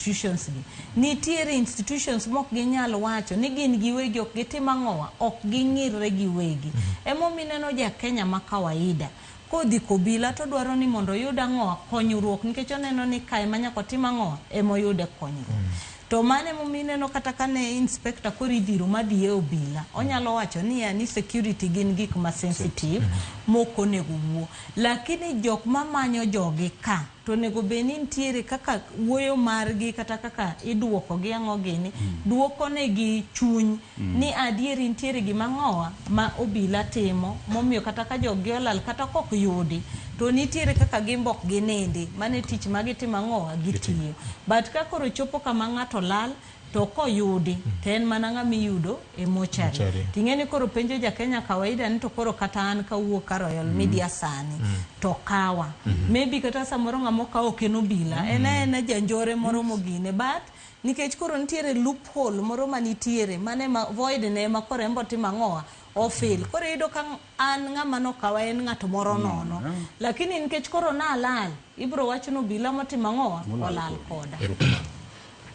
institutions gi nitiere institutions mok ginyalo wacho ni gin giwegi ok gitimo ang'owa ok ging'irre giwegi emomineno ja Kenya ma kawaida kodhi kobila to dwaro ni mondo yud ang'owa konyruok nikech oneno ni kae manyako tim ang'owa emoyude konyruok to mane momineno kata kane inspector koro idhiro madhi e obila onyalo wacho ni security gin gik ma sensitive moko nego wuo lakini jok mamanyo jogi ka to nego beni nitiere kaka wuoyo margi kata kaka iduoko gi ang'o gini duoko negi chuny ni adieri nitiere gima ang'owa ma obila timo momiyo kata ka jogi olal kata kok yudi to nitiere kaka gimbok ginindi mane tich magitimo ang'owa gitiyo but ka koro chopo kama ng'ato lal to koyudi to en mana ng'ami yudo e mochari ting'eni koro penjo ja Kenya kawaida ni to koro kata an kawuok ka Royal Media sani to kawa maybe kata samoro ng'amo kawo keno bila ena janjore moro mogine but nikech koro nitiere loophole moro manitiere mane void ne ma koro embo timo ang'owa ofil koro ido ka an ng'ama no kawa en ng'ato moro nono lakini nikech koro na lal ibro wachono bila motimo ang'owa olal koda.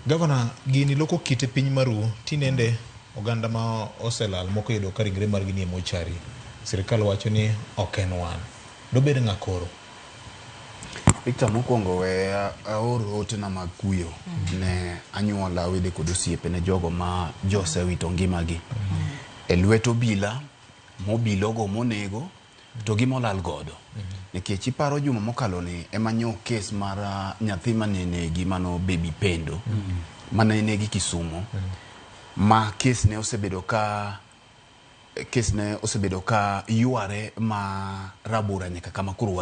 Governor, gini loko kite piny maru tinende oganda ma oselal moko yudo ka ringre margi ni e mochari. Sirikal wacho ni ok en wan. Dobed ng'a koro? Victor mokwongo we aor ote na mag kuyo ne anyuola wede kod osiepe ne jogo ma jose wito ngimagi e lweto obila mobilogo monego to gimolal godo nikech iparo juma mokalo ni emanyo kes mar nyathi manenegi mano baby Pendo manenegi Kisumu ma kes ne osebedo ka yuare ma rabura nyaka kama koro